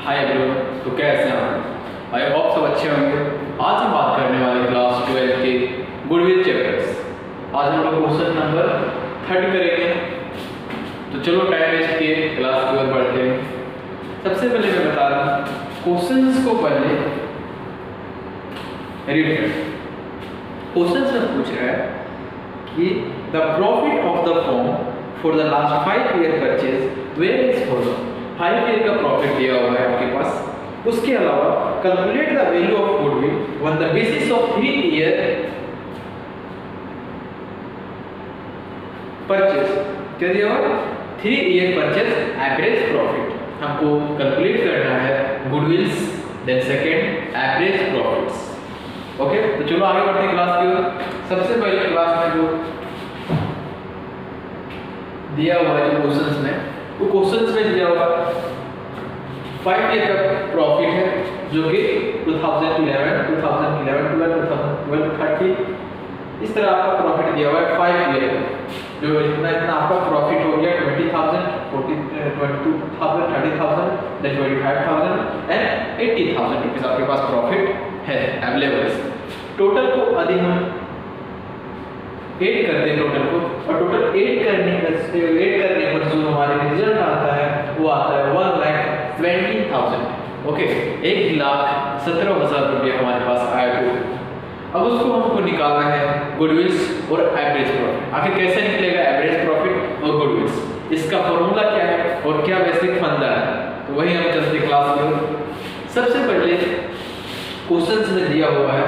Hi everyone, तो कैसे हैं आप? आई होप सब अच्छे होंगे। आज हम बात करने वाले क्लास 12 के गुडविल चैप्टर्स। आज हम लोग क्वेश्चन नंबर 30 करेंगे। तो चलो टाइम वेस्ट किए क्लास की ओर बढ़ते हैं। सबसे पहले मैं बता रहा हूँ, क्वेश्चंस को पहले रीड करें। क्वेश्चंस में पूछ रहा है कि the profit of the firm for the last 5 year purchase where is follow. 5 year का प्रॉफिट दिया हुआ है आपके पास। उसके अलावा calculate the value of goodwill on the basis of 3 year purchase. क्या दिया हुआ? 3 ईयर परचेज एवरेज प्रॉफिट हमको कैलकुलेट करना है goodwills, then second average profits. Okay, तो चलो आगे बढ़ते हैं क्लास की ओर। सबसे पहले क्लास में जो दिया हुआ है जो क्वेश्चंस में, वो क्वेश्चंस में दिया हुआ 5 ईयर का प्रॉफिट है जो कि 2011, 2012, 30 इस तरह आपका प्रॉफिट दिया हुआ है 5 ईयर का। जो इतना आपका प्रॉफिट हो गया 20,000, 22,000, 30,000, देन 25,000 एंड 80,000 रुपीस आपके पास प्रॉफिट है अवेलेबल। टोटल को यदि हम ऐड करते हैं टोटल को, और टोटल ऐड करने पर जो हमारे रिजल्ट आता है वो आता है 1,20,000। ओके, 1,17,000 रुपये हमारे पास आया टोटल। अब उसको हमको निकालना है गुडविल्स और एवरेज प्रॉफिट। आखिर कैसे निकलेगा एवरेज प्रॉफिट और गुडविल्स? इसका फॉर्मूला क्या है और क्या बेसिक फंडा है, तो वही हम चलते क्लास में। सबसे पहले क्वेश्चंस में दिया हुआ है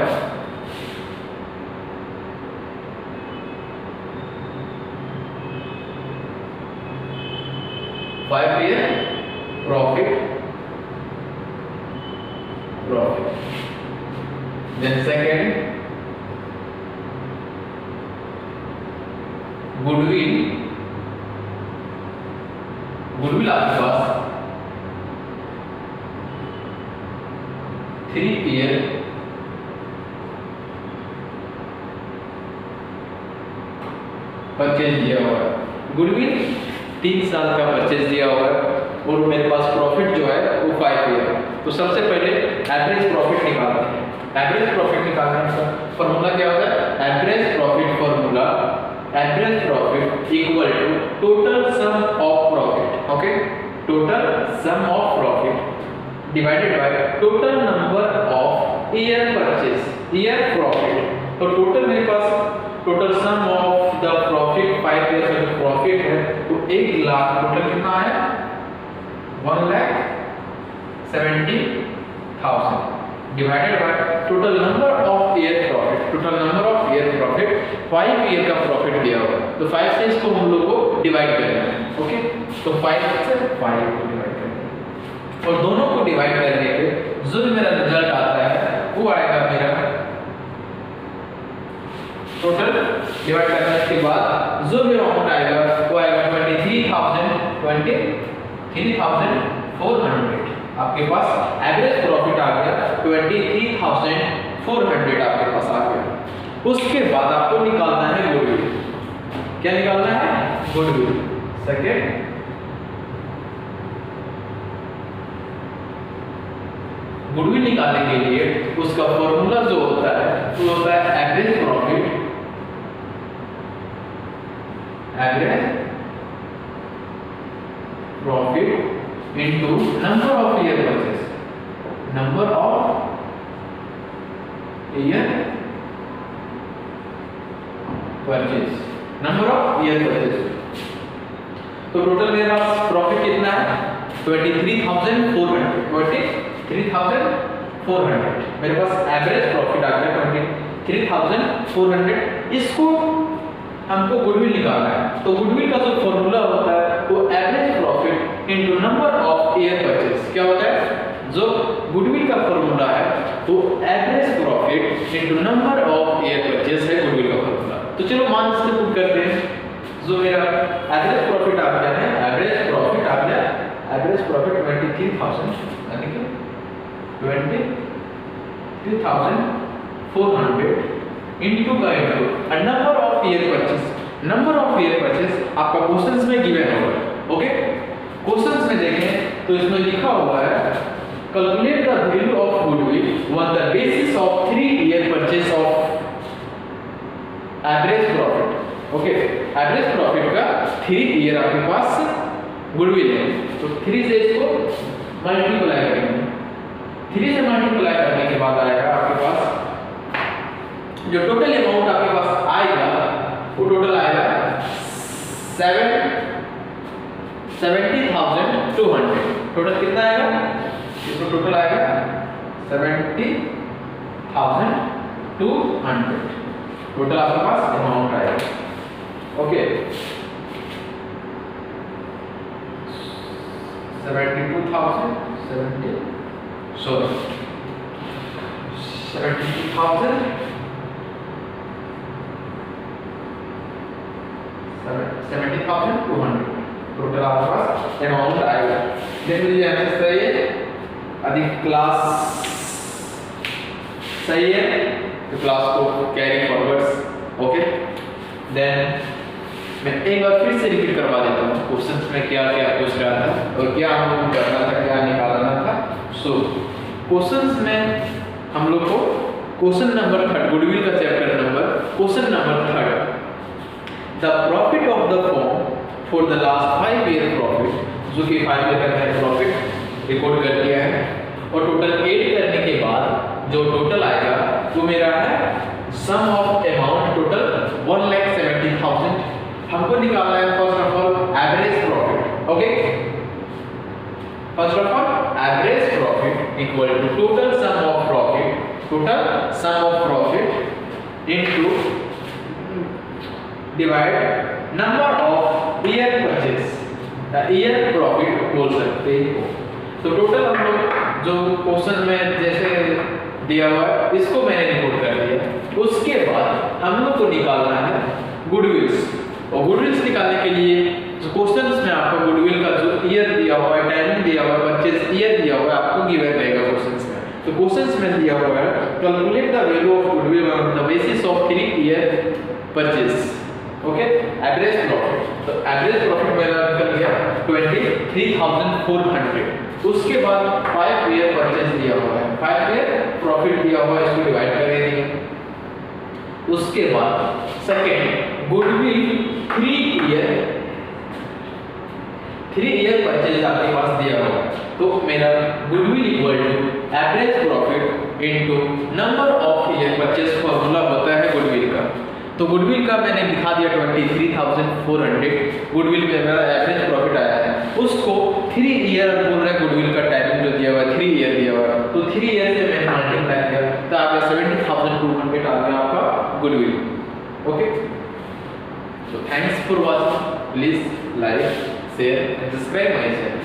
5 year profit, then second goodwill आपके पास 3 ईयर परचेज दिया हुआ है। गुडविल 3 साल का परचेज दिया हुआ है और मेरे पास प्रॉफिट जो है वो 5 ईयर है। तो सबसे पहले एवरेज प्रॉफिट निकालते हैं। एवरेज प्रॉफिट निकालने का फॉर्मूला क्या होता है? Average profit formula, average profit equal to total sum of profit. Okay, total sum of profit divided by total number of year purchase, year profit. तो टोटल मेरे पास total sum of the profit 5 year का जो profit है तो 1 lakh, total कितना है 1,70,000 divided by total number of year profit. Total number of year profit 5 year का प्रॉफिट दिया हुआ है, तो 5 से इसको हम लोग को डिवाइड करना है। ओके, तो 5 से 5 को डिवाइड करना है और दोनों को डिवाइड करने पे जो मेरा रिजल्ट आता है वो आएगा मेरा टोटल डिवाइड करने के बाद जो मेरा अमाउंट आएगा वो आएगा 23,400। आपके पास एवरेज प्रॉफिट आ गया 23,400 आपके पास आ गया। उसके बाद आपको निकालना है गुडविल। क्या निकालना है? गुडविल। सेकेंड गुडविल निकालने के लिए उसका फॉर्मूला जो होता है वो होता है average profit, into number of year purchase, number of year purchase, number of year purchase। तो टोटल मेरे पास प्रॉफिट कितना है 23,400, 23,400 मेरे पास एवरेज प्रॉफिट आ गया 23,400। इसको हमको गुडविल निकालना है। तो गुडविल का जो फॉर्मूला होता है वो average profit into number of year purchase. क्या होता है? जो गुडविल का फॉर्मूला है वो average profit into number of year purchase है गुडविल का फॉर्मूला। तो चलो मान से पुट करते हैं। जो मेरा एवरेज प्रॉफिट आ गया है, एवरेज प्रॉफिट 23,000 यानी कि 23,400 इनटू का into number of year purchase. Number of year purchase आपका क्वेश्चंस में गिवन होगा। ओके, क्वेश्चंस में देखें तो इसमें लिखा हुआ है calculate the value of goodwill on the basis of 3 year purchase of average profit. Okay, average profit का 3 ईयर आपके पास गुडविल है, तो 3 से इसको मल्टीप्लाई करेंगे। 3 से मल्टीप्लाई करने के बाद आएगा आपके पास जो टोटल अमाउंट आपके पास आएगा, वो टोटल आएगा 70,200। टोटल कितना आएगा? इसको टोटल आएगा 70,200 टोटल आपके पास अमाउंट आएगा। ओके, 72,000 70,200 टोटल आपके पास अमाउंट आएगा। देन मुझे आंसर सही है, अधिक क्लास सही है, तो क्लास को कैरी फॉरवर्ड्स। ओके, देन मैं एक बार फिर से रिपीट करवा देता हूँ क्वेश्चंस में क्या क्या पूछ रहा था और क्या हम लोग को करना था, क्या निकालना था। सो क्वेश्चंस में हम लोग को क्वेश्चन नंबर 3 गुडविल का chapter number question number 3 the profit of the firm for the last 5 year profit, जो कि 5 ईयर का मैंने प्रॉफिट रिकॉर्ड कर दिया है, और टोटल ऐड करने के बाद जो टोटल आएगा वो मेरा है सम ऑफ अमाउंट टोटल 1,70,000। हमको निकालना है first of all average profit. Okay, first of all average profit equal to total sum of profit into divide number of year purchase, year profit बोल सकते हो। तो टोटल हम लोग जो क्वेश्चन में जैसे दिया हुआ है इसको मैंने रिकॉर्ड कर दिया। उसके बाद हम लोग को निकालना है गुडविल्स, और गुडविल्स निकालने के लिए जो क्वेश्चंस में आपको गुडविल का जो ईयर दिया हुआ है, टाइमिंग दिया हुआ है, परचेज ईयर दिया हुआ है, आपको गिवन रहेगा क्वेश्चंस में। तो क्वेश्चंस में दिया हुआ है calculate the value of goodwill on the basis of 3 year purchase. Okay, average profit, तो एवरेज प्रॉफिट मेरा निकल गया 23,400। उसके बाद 5 ईयर परचेज दिया हुआ है, 5 ईयर प्रॉफिट दिया हुआ है, इसको डिवाइड कर देंगे। उसके बाद सेकंड गुडविल 3 ईयर परचेज आपके पास दिया हुआ है, तो मेरा goodwill equal to average profit into number of year purchase formula होता है गुडविल का। तो गुडविल का मैंने दिखा दिया 23,400 गुडविल में मेरा एवरेज प्रॉफिट आया है, उसको 3 ईयर बोल रहा है गुडविल का टाइमिंग जो दिया हुआ है 3 ईयर दिया हुआ है, तो 3 ईयर से मैंने मल्टीप्लाई किया तो आ गया 70,200 आ गया आपका goodwill. Okay, so thanks for watching, please like, share and subscribe my channel.